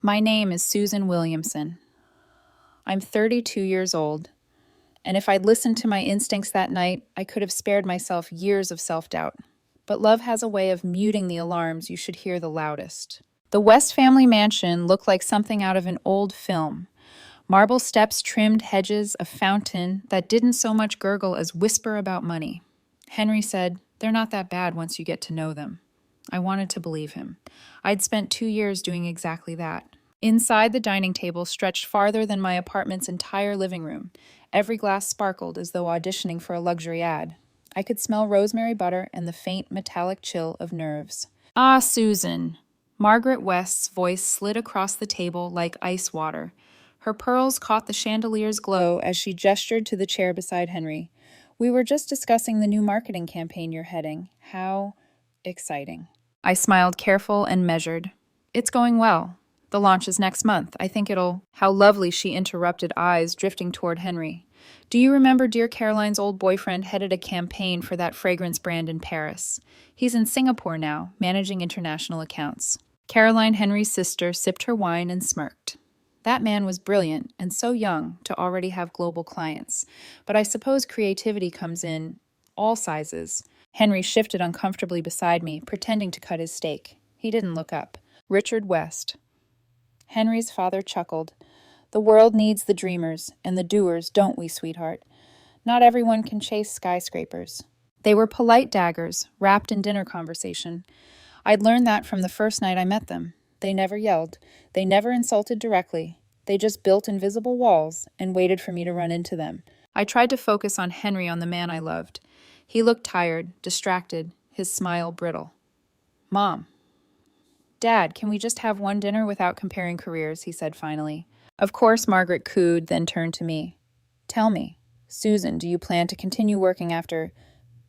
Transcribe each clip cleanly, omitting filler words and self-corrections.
My name is Susan Williamson. I'm 32 years old, and if I'd listened to my instincts that night, I could have spared myself years of self-doubt. But love has a way of muting the alarms you should hear the loudest. The West family mansion looked like something out of an old film. Marble steps, trimmed hedges, a fountain that didn't so much gurgle as whisper about money. Henry said, "They're not that bad once you get to know them." I wanted to believe him. I'd spent 2 years doing exactly that. Inside, the dining table stretched farther than my apartment's entire living room. Every glass sparkled as though auditioning for a luxury ad. I could smell rosemary butter and the faint metallic chill of nerves. "Ah, Susan." Margaret West's voice slid across the table like ice water. Her pearls caught the chandelier's glow as she gestured to the chair beside Henry. "We were just discussing the new marketing campaign you're heading. How exciting." I smiled, careful and measured. "It's going well. The launch is next month. I think it'll—" How lovely, she interrupted, eyes drifting toward Henry. "Do you remember dear Caroline's old boyfriend headed a campaign for that fragrance brand in Paris? He's in Singapore now, managing international accounts." Caroline, Henry's sister, sipped her wine and smirked. That man was brilliant and so young to already have global clients. But I suppose creativity comes in all sizes. Henry shifted uncomfortably beside me, pretending to cut his steak. He didn't look up. "Richard West." Henry's father chuckled. "The world needs the dreamers and the doers, don't we, sweetheart? Not everyone can chase skyscrapers." They were polite daggers, wrapped in dinner conversation. I'd learned that from the first night I met them. They never yelled. They never insulted directly. They just built invisible walls and waited for me to run into them. I tried to focus on Henry, on the man I loved. He looked tired, distracted, his smile brittle. "Mom." "Dad, can we just have one dinner without comparing careers?" he said finally. Of course, Margaret cooed, then turned to me. "Tell me, Susan, do you plan to continue working after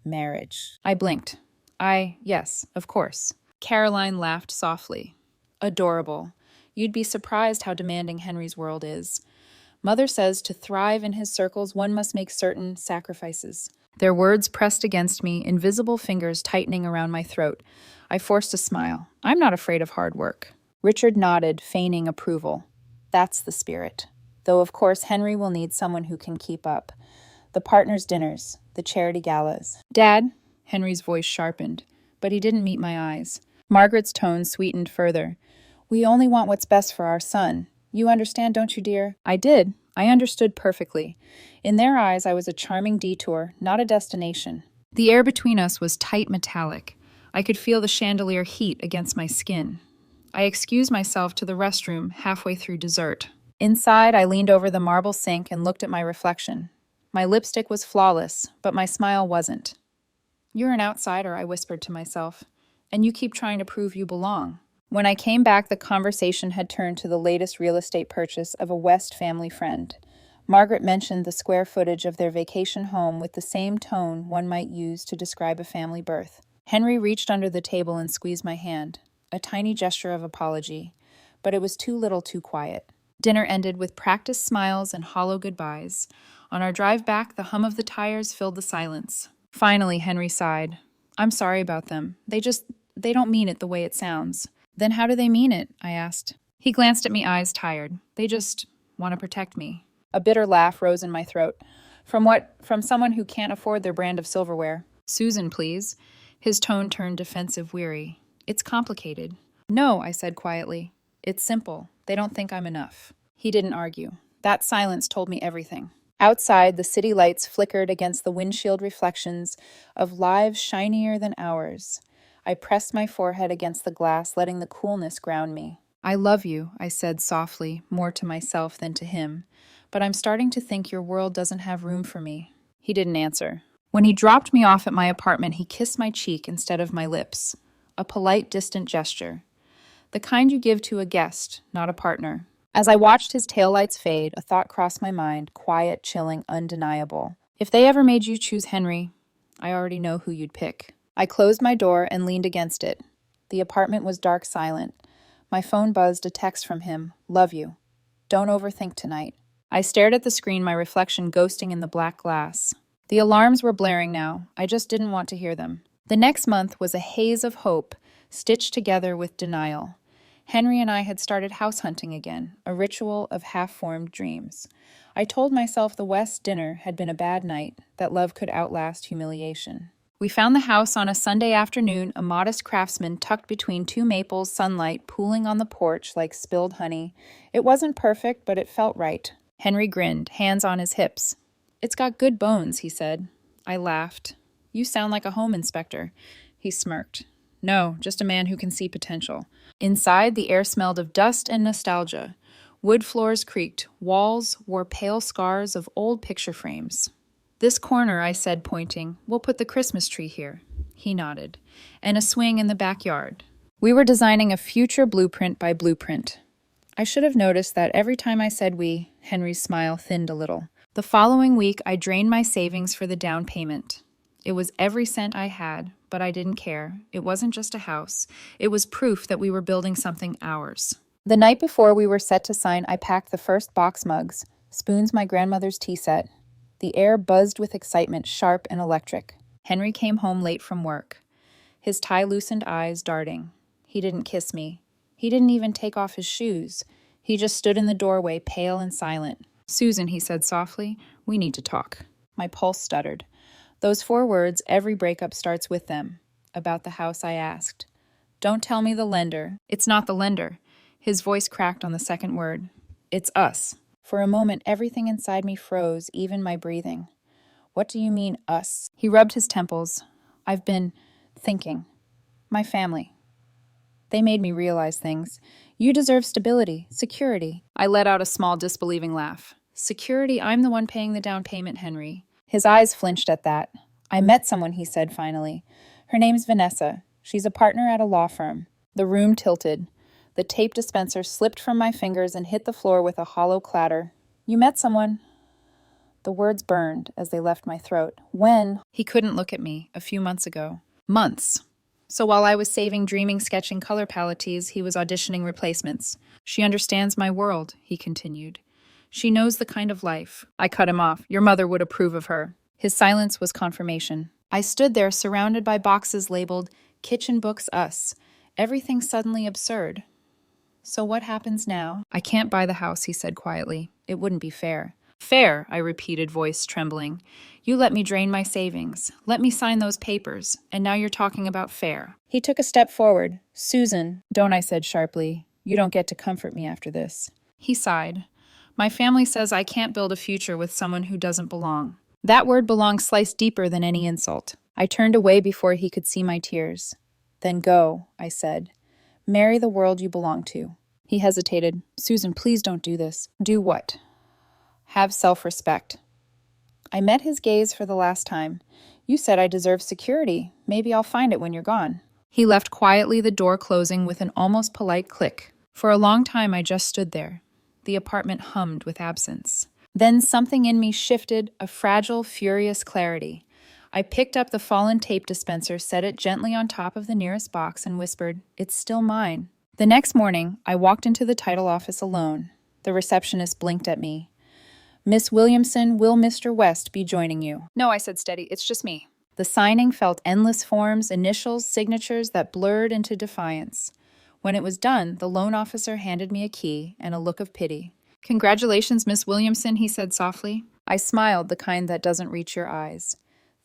marriage?" I blinked. Yes, of course." Caroline laughed softly. "Adorable. You'd be surprised how demanding Henry's world is. Mother says to thrive in his circles, one must make certain sacrifices." Their words pressed against me, invisible fingers tightening around my throat. I forced a smile. "I'm not afraid of hard work." Richard nodded, feigning approval. "That's the spirit. Though, of course, Henry will need someone who can keep up. The partners' dinners, the charity galas." "Dad?" Henry's voice sharpened, but he didn't meet my eyes. Margaret's tone sweetened further. "We only want what's best for our son. You understand, don't you, dear?" I did. I understood perfectly. In their eyes, I was a charming detour, not a destination. The air between us was tight metallic. I could feel the chandelier heat against my skin. I excused myself to the restroom halfway through dessert. Inside, I leaned over the marble sink and looked at my reflection. My lipstick was flawless, but my smile wasn't. "You're an outsider," I whispered to myself, "and you keep trying to prove you belong." When I came back, the conversation had turned to the latest real estate purchase of a West family friend. Margaret mentioned the square footage of their vacation home with the same tone one might use to describe a family birth. Henry reached under the table and squeezed my hand, a tiny gesture of apology, but it was too little, too quiet. Dinner ended with practiced smiles and hollow goodbyes. On our drive back, the hum of the tires filled the silence. Finally, Henry sighed. "I'm sorry about them. They don't mean it the way it sounds." "Then how do they mean it?" I asked. He glanced at me, eyes tired. "They just want to protect me." A bitter laugh rose in my throat. From someone who can't afford their brand of silverware." "Susan, please." His tone turned defensive, weary. "It's complicated." "No," I said quietly. "It's simple. They don't think I'm enough." He didn't argue. That silence told me everything. Outside, the city lights flickered against the windshield reflections of lives shinier than ours. I pressed my forehead against the glass, letting the coolness ground me. "I love you," I said softly, more to myself than to him. "But I'm starting to think your world doesn't have room for me." He didn't answer. When he dropped me off at my apartment, he kissed my cheek instead of my lips. A polite, distant gesture. The kind you give to a guest, not a partner. As I watched his taillights fade, a thought crossed my mind, quiet, chilling, undeniable. If they ever made you choose Henry, I already know who you'd pick. I closed my door and leaned against it. The apartment was dark, silent. My phone buzzed, a text from him. "Love you. Don't overthink tonight." I stared at the screen, my reflection ghosting in the black glass. The alarms were blaring now. I just didn't want to hear them. The next month was a haze of hope, stitched together with denial. Henry and I had started house hunting again, a ritual of half-formed dreams. I told myself the West dinner had been a bad night, that love could outlast humiliation. We found the house on a Sunday afternoon, a modest craftsman tucked between two maples, sunlight pooling on the porch like spilled honey. It wasn't perfect, but it felt right. Henry grinned, hands on his hips. "It's got good bones," he said. I laughed. "You sound like a home inspector." He smirked. "No, just a man who can see potential." Inside, the air smelled of dust and nostalgia. Wood floors creaked. Walls wore pale scars of old picture frames. "This corner," I said, pointing. "We'll put the Christmas tree here." He nodded. "And a swing in the backyard." We were designing a future blueprint by blueprint. I should have noticed that every time I said we, Henry's smile thinned a little. The following week, I drained my savings for the down payment. It was every cent I had, but I didn't care. It wasn't just a house. It was proof that we were building something ours. The night before we were set to sign, I packed the first box mugs, spoons my grandmother's tea set. The air buzzed with excitement, sharp and electric. Henry came home late from work, his tie-loosened eyes darting. He didn't kiss me. He didn't even take off his shoes. He just stood in the doorway, pale and silent. "Susan," he said softly, "we need to talk." My pulse stuttered. Those 4 words, every breakup starts with them. About the house, I asked. "Don't tell me the lender." "It's not the lender." His voice cracked on the second word. "It's us." For a moment, everything inside me froze, even my breathing. "What do you mean, us?" He rubbed his temples. "I've been thinking. My family. They made me realize things. You deserve stability, security." I let out a small, disbelieving laugh. "Security? I'm the one paying the down payment, Henry." His eyes flinched at that. "I met someone," he said finally. "Her name's Vanessa. She's a partner at a law firm." The room tilted. The tape dispenser slipped from my fingers and hit the floor with a hollow clatter. "You met someone?" The words burned as they left my throat. "When?" He couldn't look at me. A few months ago. Months. So while I was saving, dreaming, sketching color palettes, he was auditioning replacements. "She understands my world," he continued. "She knows the kind of life." I cut him off. "Your mother would approve of her." His silence was confirmation. I stood there, surrounded by boxes labeled "Kitchen Books Us." Everything suddenly absurd. "So what happens now?" "I can't buy the house," he said quietly. "It wouldn't be fair." "Fair," I repeated, voice trembling. "You let me drain my savings. Let me sign those papers. And now you're talking about fair." He took a step forward. "Susan." "Don't," I said sharply. "You don't get to comfort me after this." He sighed. "My family says I can't build a future with someone who doesn't belong." That word "belong" sliced deeper than any insult. I turned away before he could see my tears. "Then go," I said. "Marry the world you belong to." He hesitated. "Susan, please don't do this." "Do what?" "Have self-respect." I met his gaze for the last time. "You said I deserve security. Maybe I'll find it when you're gone." He left quietly, the door closing with an almost polite click. For a long time, I just stood there. The apartment hummed with absence. Then something in me shifted, a fragile, furious clarity. I picked up the fallen tape dispenser, set it gently on top of the nearest box, and whispered, "It's still mine." The next morning, I walked into the title office alone. The receptionist blinked at me. "Miss Williamson, will Mr. West be joining you?" "No," I said steady, "it's just me." The signing felt endless forms, initials, signatures that blurred into defiance. When it was done, the loan officer handed me a key and a look of pity. "Congratulations, Miss Williamson," he said softly. I smiled, the kind that doesn't reach your eyes.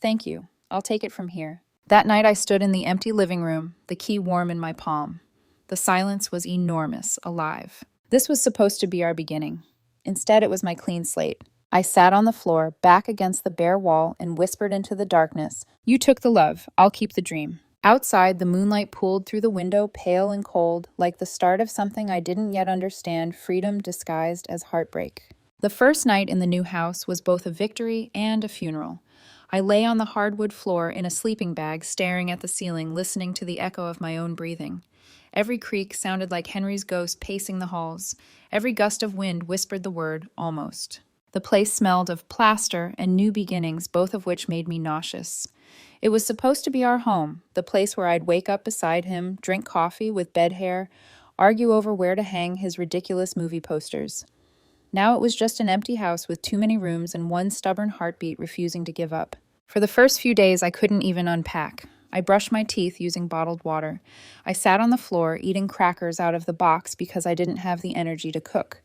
"Thank you. I'll take it from here." That night I stood in the empty living room, the key warm in my palm. The silence was enormous, alive. This was supposed to be our beginning. Instead, it was my clean slate. I sat on the floor, back against the bare wall, and whispered into the darkness, "You took the love. I'll keep the dream." Outside, the moonlight pooled through the window, pale and cold, like the start of something I didn't yet understand, freedom disguised as heartbreak. The first night in the new house was both a victory and a funeral. I lay on the hardwood floor in a sleeping bag, staring at the ceiling, listening to the echo of my own breathing. Every creak sounded like Henry's ghost pacing the halls. Every gust of wind whispered the word, almost. The place smelled of plaster and new beginnings, both of which made me nauseous. It was supposed to be our home, the place where I'd wake up beside him, drink coffee with bed hair, argue over where to hang his ridiculous movie posters. Now it was just an empty house with too many rooms and one stubborn heartbeat refusing to give up. For the first few days, I couldn't even unpack. I brushed my teeth using bottled water. I sat on the floor, eating crackers out of the box because I didn't have the energy to cook.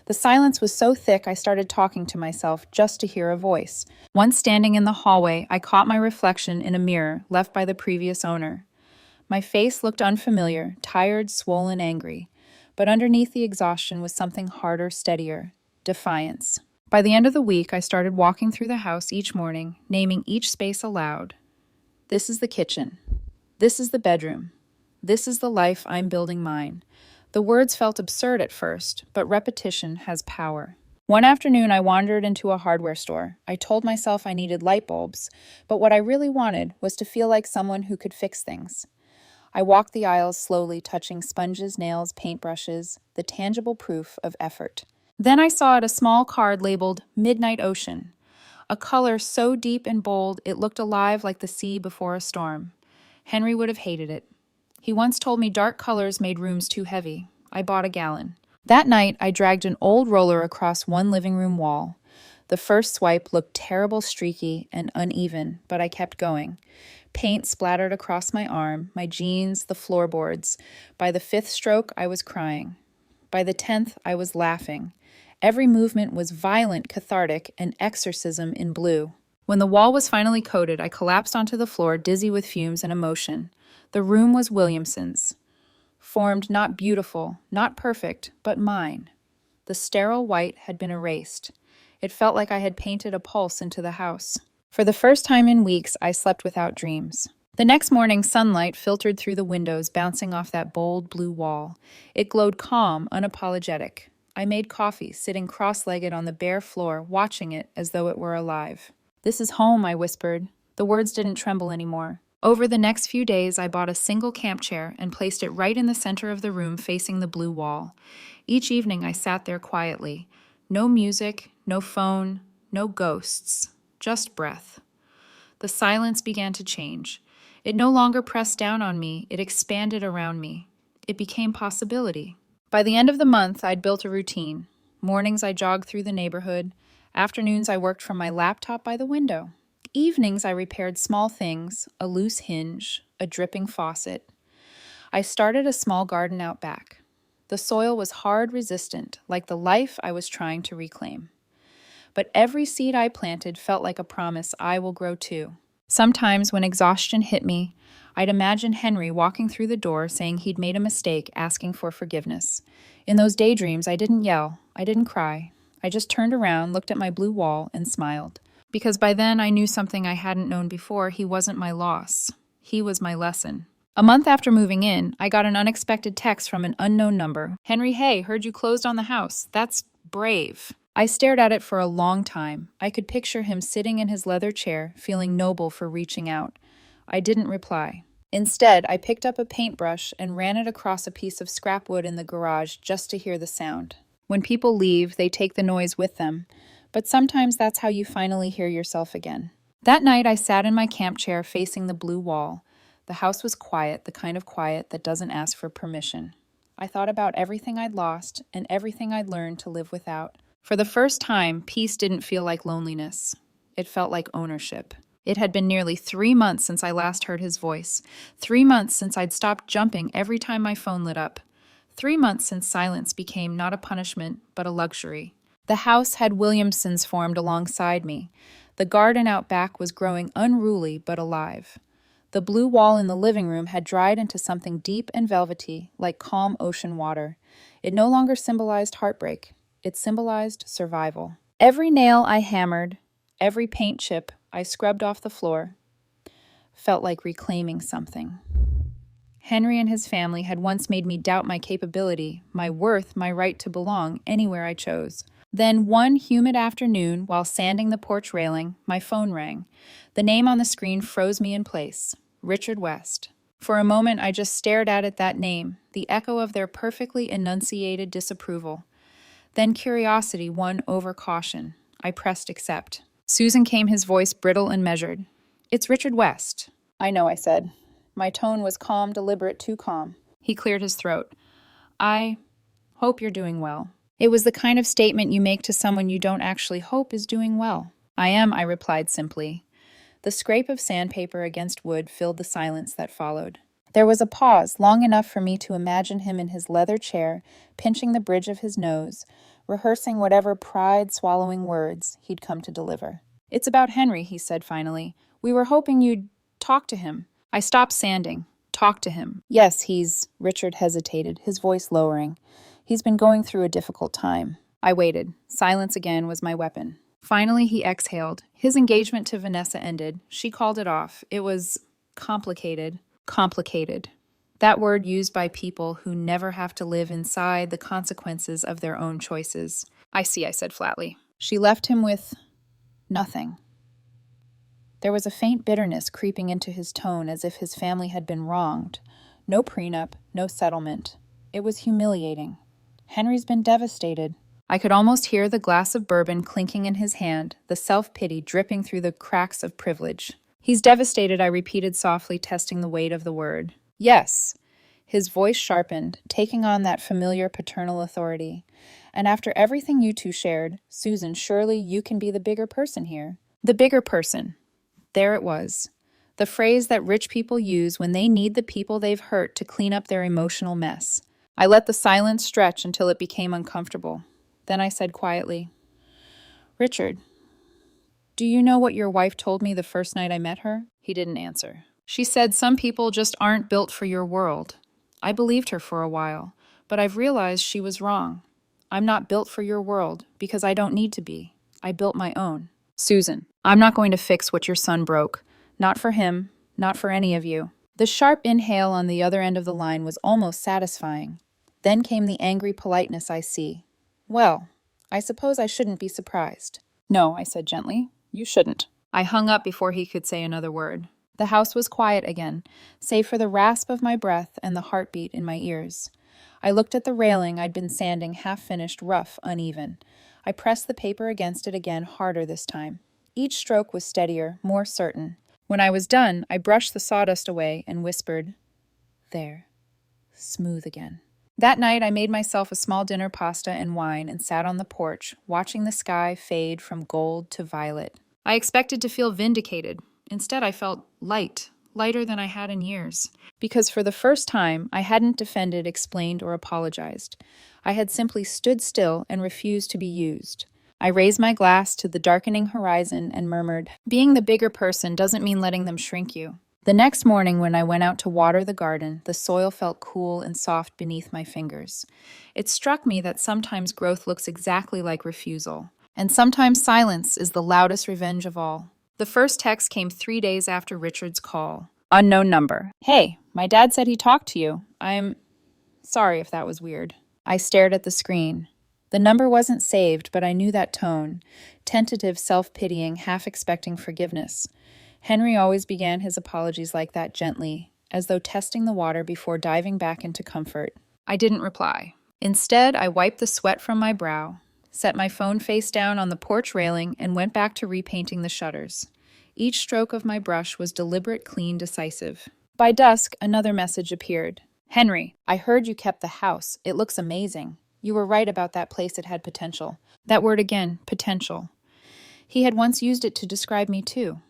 The silence was so thick I started talking to myself just to hear a voice. Once standing in the hallway, I caught my reflection in a mirror left by the previous owner. My face looked unfamiliar, tired, swollen, angry. But underneath the exhaustion was something harder, steadier: defiance. By the end of the week, I started walking through the house each morning, naming each space aloud. This is the kitchen. This is the bedroom. This is the life I'm building mine. The words felt absurd at first, but repetition has power. One afternoon, I wandered into a hardware store. I told myself I needed light bulbs, but what I really wanted was to feel like someone who could fix things. I walked the aisles slowly, touching sponges, nails, paintbrushes, the tangible proof of effort. Then I saw a small card labeled Midnight Ocean, a color so deep and bold it looked alive like the sea before a storm. Henry would have hated it. He once told me dark colors made rooms too heavy. I bought a gallon. That night, I dragged an old roller across one living room wall. The first swipe looked terrible, streaky, and uneven, but I kept going. Paint splattered across my arm, my jeans, the floorboards. By the 5th stroke, I was crying. By the 10th, I was laughing. Every movement was violent, cathartic, an exorcism in blue. When the wall was finally coated, I collapsed onto the floor, dizzy with fumes and emotion. The room was Williamson's. Formed not beautiful, not perfect, but mine. The sterile white had been erased. It felt like I had painted a pulse into the house. For the first time in weeks, I slept without dreams. The next morning, sunlight filtered through the windows, bouncing off that bold blue wall. It glowed calm, unapologetic. I made coffee, sitting cross-legged on the bare floor, watching it as though it were alive. "This is home," I whispered. The words didn't tremble anymore. Over the next few days, I bought a single camp chair and placed it right in the center of the room facing the blue wall. Each evening, I sat there quietly. No music, no phone, no ghosts, just breath. The silence began to change. It no longer pressed down on me, it expanded around me. It became possibility. By the end of the month, I'd built a routine. Mornings, I jogged through the neighborhood. Afternoons, I worked from my laptop by the window. Evenings, I repaired small things, a loose hinge, a dripping faucet. I started a small garden out back. The soil was hard, resistant, like the life I was trying to reclaim. But every seed I planted felt like a promise I will grow too. Sometimes, when exhaustion hit me, I'd imagine Henry walking through the door saying he'd made a mistake, asking for forgiveness. In those daydreams, I didn't yell, I didn't cry. I just turned around, looked at my blue wall, and smiled. Because by then I knew something I hadn't known before. He wasn't my loss. He was my lesson. A month after moving in, I got an unexpected text from an unknown number. "Henry, hey, heard you closed on the house. That's brave." I stared at it for a long time. I could picture him sitting in his leather chair, feeling noble for reaching out. I didn't reply. Instead, I picked up a paintbrush and ran it across a piece of scrap wood in the garage just to hear the sound. When people leave, they take the noise with them. But sometimes that's how you finally hear yourself again. That night, I sat in my camp chair facing the blue wall. The house was quiet, the kind of quiet that doesn't ask for permission. I thought about everything I'd lost and everything I'd learned to live without. For the first time, peace didn't feel like loneliness. It felt like ownership. It had been nearly 3 months since I last heard his voice. 3 months since I'd stopped jumping every time my phone lit up. 3 months since silence became not a punishment, but a luxury. The house had Williamsons formed alongside me. The garden out back was growing unruly but alive. The blue wall in the living room had dried into something deep and velvety, like calm ocean water. It no longer symbolized heartbreak. It symbolized survival. Every nail I hammered, every paint chip I scrubbed off the floor, felt like reclaiming something. Henry and his family had once made me doubt my capability, my worth, my right to belong anywhere I chose. Then one humid afternoon, while sanding the porch railing, my phone rang. The name on the screen froze me in place. Richard West. For a moment, I just stared at that name, the echo of their perfectly enunciated disapproval. Then curiosity won over caution. I pressed accept. Susan came, his voice brittle and measured. "It's Richard West." "I know," I said. My tone was calm, deliberate, too calm. He cleared his throat. "I hope you're doing well." It was the kind of statement you make to someone you don't actually hope is doing well. "I am," I replied simply. The scrape of sandpaper against wood filled the silence that followed. There was a pause, long enough for me to imagine him in his leather chair, pinching the bridge of his nose, rehearsing whatever pride-swallowing words he'd come to deliver. "It's about Henry," he said finally. "We were hoping you'd talk to him." I stopped sanding. Talk to him. "Yes, Richard hesitated, his voice lowering. "He's been going through a difficult time." I waited. Silence again was my weapon. Finally, he exhaled. His engagement to Vanessa ended. She called it off. It was complicated. Complicated. That word used by people who never have to live inside the consequences of their own choices. "I see," I said flatly. "She left him with nothing." There was a faint bitterness creeping into his tone, as if his family had been wronged. No prenup, no settlement. It was humiliating. "Henry's been devastated." I could almost hear the glass of bourbon clinking in his hand, the self-pity dripping through the cracks of privilege. "He's devastated," I repeated softly, testing the weight of the word. "Yes." His voice sharpened, taking on that familiar paternal authority. "And after everything you two shared, Susan, surely you can be the bigger person here." The bigger person. There it was. The phrase that rich people use when they need the people they've hurt to clean up their emotional mess. I let the silence stretch until it became uncomfortable. Then I said quietly, "Richard, do you know what your wife told me the first night I met her?" He didn't answer. "She said some people just aren't built for your world." I believed her for a while, but I've realized she was wrong. I'm not built for your world because I don't need to be. I built my own. "Susan, I'm not going to fix what your son broke. Not for him, not for any of you." The sharp inhale on the other end of the line was almost satisfying. Then came the angry politeness I see. "Well, I suppose I shouldn't be surprised." "No," I said gently. "You shouldn't." I hung up before he could say another word. The house was quiet again, save for the rasp of my breath and the heartbeat in my ears. I looked at the railing I'd been sanding, half-finished, rough, uneven. I pressed the paper against it again, harder this time. Each stroke was steadier, more certain. When I was done, I brushed the sawdust away and whispered, "There, smooth again." That night, I made myself a small dinner, pasta and wine, and sat on the porch, watching the sky fade from gold to violet. I expected to feel vindicated. Instead, I felt lighter than I had in years. Because for the first time, I hadn't defended, explained, or apologized. I had simply stood still and refused to be used. I raised my glass to the darkening horizon and murmured, "Being the bigger person doesn't mean letting them shrink you." The next morning, when I went out to water the garden, the soil felt cool and soft beneath my fingers. It struck me that sometimes growth looks exactly like refusal, and sometimes silence is the loudest revenge of all. The first text came 3 days after Richard's call. Unknown number. "Hey, my dad said he talked to you. I'm sorry if that was weird." I stared at the screen. The number wasn't saved, but I knew that tone. Tentative, self-pitying, half-expecting forgiveness. Henry always began his apologies like that, gently, as though testing the water before diving back into comfort. I didn't reply. Instead, I wiped the sweat from my brow, set my phone face down on the porch railing, and went back to repainting the shutters. Each stroke of my brush was deliberate, clean, decisive. By dusk, another message appeared. "Henry, I heard you kept the house. It looks amazing. You were right about that place. It had potential." That word again, potential. He had once used it to describe me too.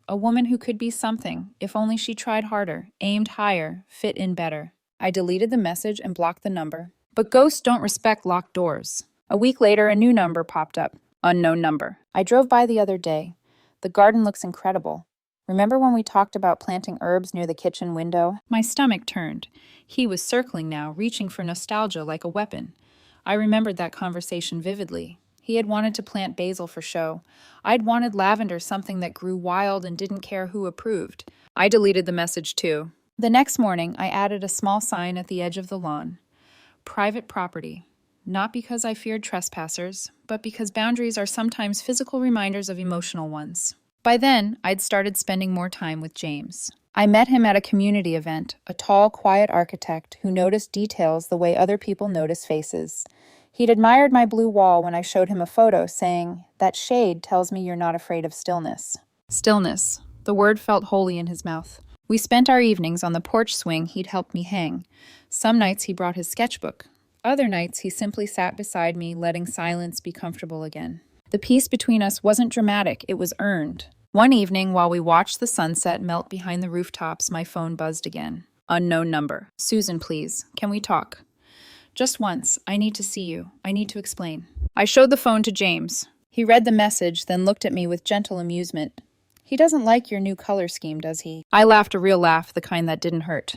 A woman who could be something, if only she tried harder, aimed higher, fit in better. I deleted the message and blocked the number. But ghosts don't respect locked doors. A week later, a new number popped up. Unknown number. "I drove by the other day. The garden looks incredible. Remember when we talked about planting herbs near the kitchen window?" My stomach turned. He was circling now, reaching for nostalgia like a weapon. I remembered that conversation vividly. He had wanted to plant basil for show. I'd wanted lavender, something that grew wild and didn't care who approved. I deleted the message too. The next morning, I added a small sign at the edge of the lawn. Private property. Not because I feared trespassers, but because boundaries are sometimes physical reminders of emotional ones. By then, I'd started spending more time with James. I met him at a community event, a tall, quiet architect who noticed details the way other people notice faces. He'd admired my blue wall when I showed him a photo, saying, "That shade tells me you're not afraid of stillness." Stillness. The word felt holy in his mouth. We spent our evenings on the porch swing he'd helped me hang. Some nights he brought his sketchbook. Other nights he simply sat beside me, letting silence be comfortable again. The peace between us wasn't dramatic, it was earned. One evening, while we watched the sunset melt behind the rooftops, my phone buzzed again. Unknown number. Susan, please. Can we talk? Just once. I need to see you. I need to explain. I showed the phone to James. He read the message, then looked at me with gentle amusement. He doesn't like your new color scheme, does he? I laughed a real laugh, the kind that didn't hurt.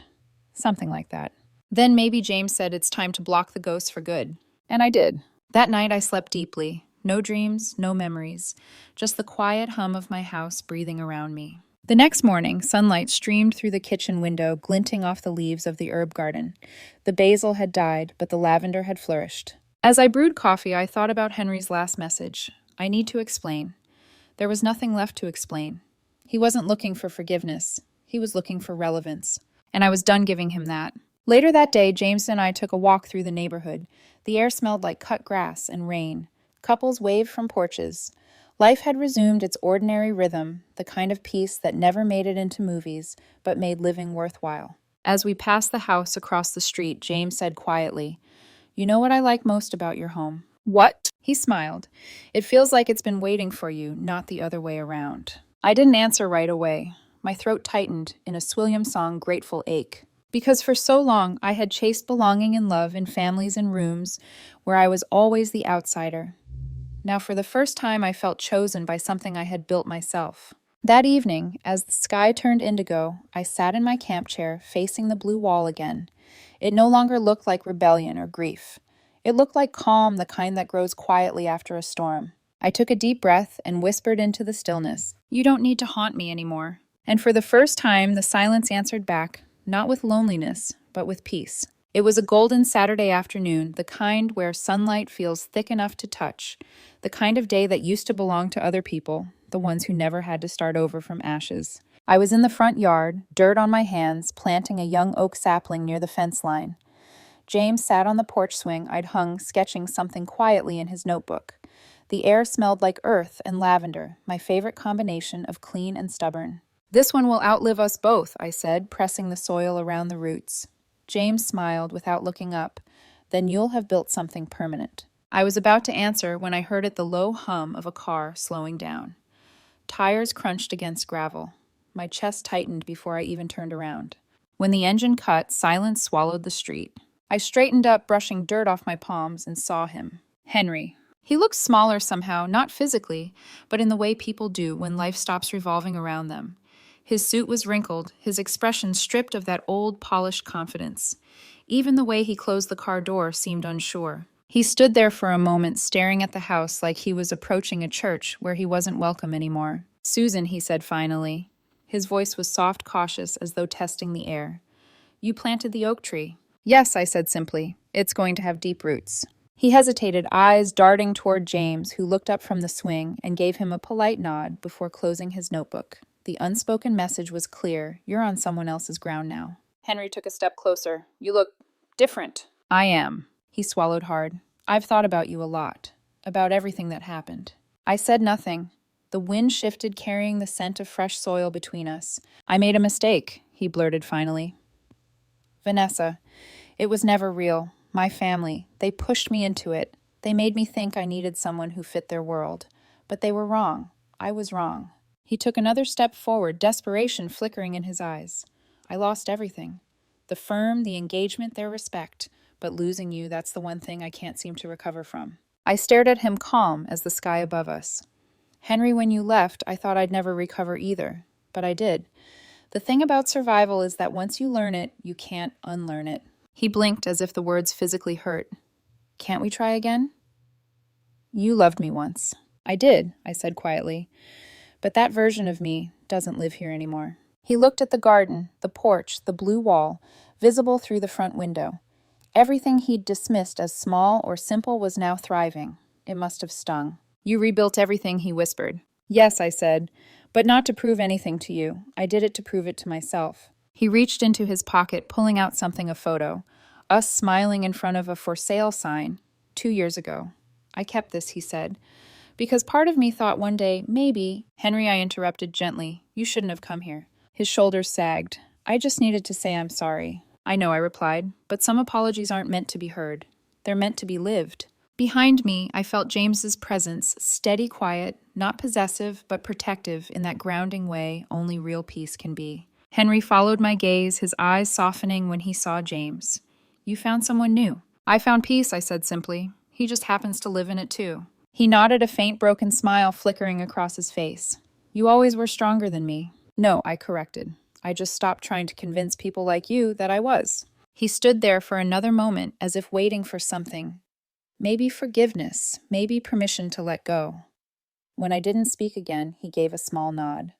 Something like that. Then maybe James said it's time to block the ghosts for good. And I did. That night I slept deeply. No dreams, no memories. Just the quiet hum of my house breathing around me. The next morning, sunlight streamed through the kitchen window, glinting off the leaves of the herb garden. The basil had died, but the lavender had flourished. As I brewed coffee, I thought about Henry's last message. I need to explain. There was nothing left to explain. He wasn't looking for forgiveness. He was looking for relevance. And I was done giving him that. Later that day, James and I took a walk through the neighborhood. The air smelled like cut grass and rain. Couples waved from porches. Life had resumed its ordinary rhythm, the kind of peace that never made it into movies, but made living worthwhile. As we passed the house across the street, James said quietly, "You know what I like most about your home?" "What?" He smiled. "It feels like it's been waiting for you, not the other way around." I didn't answer right away. My throat tightened in a Swilliam song grateful ache. Because for so long, I had chased belonging and love in families and rooms where I was always the outsider. Now, for the first time, I felt chosen by something I had built myself. That evening, as the sky turned indigo, I sat in my camp chair, facing the blue wall again. It no longer looked like rebellion or grief. It looked like calm, the kind that grows quietly after a storm. I took a deep breath and whispered into the stillness, "You don't need to haunt me anymore." And for the first time, the silence answered back, not with loneliness, but with peace. It was a golden Saturday afternoon, the kind where sunlight feels thick enough to touch, the kind of day that used to belong to other people, the ones who never had to start over from ashes. I was in the front yard, dirt on my hands, planting a young oak sapling near the fence line. James sat on the porch swing I'd hung, sketching something quietly in his notebook. The air smelled like earth and lavender, my favorite combination of clean and stubborn. "This one will outlive us both," I said, pressing the soil around the roots. James smiled without looking up. "Then you'll have built something permanent." I was about to answer when I heard the low hum of a car slowing down. Tires crunched against gravel. My chest tightened before I even turned around. When the engine cut, silence swallowed the street. I straightened up, brushing dirt off my palms, and saw him. Henry. He looked smaller somehow, not physically, but in the way people do when life stops revolving around them. His suit was wrinkled, his expression stripped of that old, polished confidence. Even the way he closed the car door seemed unsure. He stood there for a moment, staring at the house like he was approaching a church where he wasn't welcome anymore. "Susan," he said finally. His voice was soft, cautious, as though testing the air. "You planted the oak tree." "Yes," I said simply. "It's going to have deep roots." He hesitated, eyes darting toward James, who looked up from the swing and gave him a polite nod before closing his notebook. The unspoken message was clear. You're on someone else's ground now. Henry took a step closer. "You look different." "I am." He swallowed hard. "I've thought about you a lot. About everything that happened." I said nothing. The wind shifted, carrying the scent of fresh soil between us. "I made a mistake," he blurted finally. "Vanessa, it was never real. My family, they pushed me into it. They made me think I needed someone who fit their world. But they were wrong. I was wrong." He took another step forward, desperation flickering in his eyes. "I lost everything. The firm, the engagement, their respect. But losing you, that's the one thing I can't seem to recover from." I stared at him, calm as the sky above us. "Henry, when you left, I thought I'd never recover either. But I did. The thing about survival is that once you learn it, you can't unlearn it." He blinked as if the words physically hurt. "Can't we try again?" "You loved me once." "I did," I said quietly. "But that version of me doesn't live here anymore." He looked at the garden, the porch, the blue wall, visible through the front window. Everything he'd dismissed as small or simple was now thriving. It must have stung. "You rebuilt everything," he whispered. "Yes," I said, "but not to prove anything to you. I did it to prove it to myself." He reached into his pocket, pulling out something, a photo. Us smiling in front of a for sale sign 2 years ago. "I kept this," he said, "because part of me thought one day, maybe—" "Henry," I interrupted gently, "you shouldn't have come here." His shoulders sagged. "I just needed to say I'm sorry." "I know," I replied, "but some apologies aren't meant to be heard. They're meant to be lived." Behind me, I felt James's presence, steady, quiet, not possessive, but protective in that grounding way only real peace can be. Henry followed my gaze, his eyes softening when he saw James. You found someone new. I found peace, I said simply. He just happens to live in it too. He nodded, a faint broken smile flickering across his face. You always were stronger than me. No, I corrected. I just stopped trying to convince people like you that I was. He stood there for another moment as if waiting for something. Maybe forgiveness, maybe permission to let go. When I didn't speak again, he gave a small nod.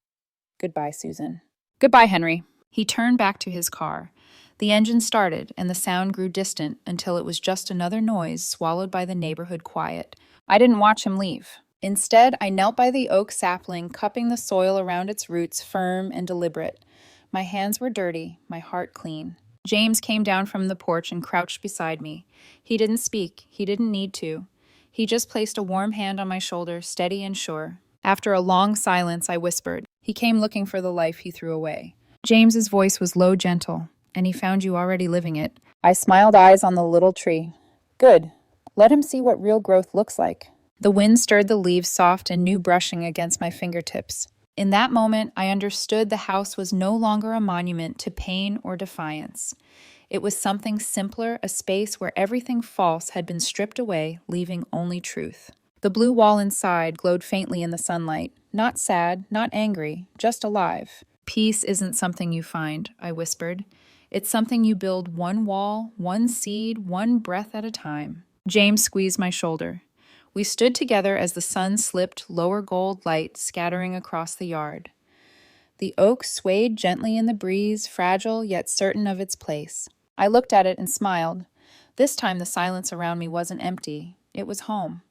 Goodbye, Susan. Goodbye, Henry. He turned back to his car. The engine started, and the sound grew distant until it was just another noise swallowed by the neighborhood quiet. I didn't watch him leave. Instead, I knelt by the oak sapling, cupping the soil around its roots firm and deliberate. My hands were dirty, my heart clean. James came down from the porch and crouched beside me. He didn't speak. He didn't need to. He just placed a warm hand on my shoulder, steady and sure. After a long silence, I whispered. He came looking for the life he threw away. James's voice was low, gentle, and he found you already living it. I smiled, eyes on the little tree. Good. Let him see what real growth looks like. The wind stirred the leaves soft and new brushing against my fingertips. In that moment, I understood the house was no longer a monument to pain or defiance. It was something simpler, a space where everything false had been stripped away, leaving only truth. The blue wall inside glowed faintly in the sunlight, not sad, not angry, just alive. Peace isn't something you find, I whispered. It's something you build one wall, one seed, one breath at a time. James squeezed my shoulder. We stood together as the sun slipped lower gold light scattering across the yard. The oak swayed gently in the breeze, fragile yet certain of its place. I looked at it and smiled. This time the silence around me wasn't empty. It was home.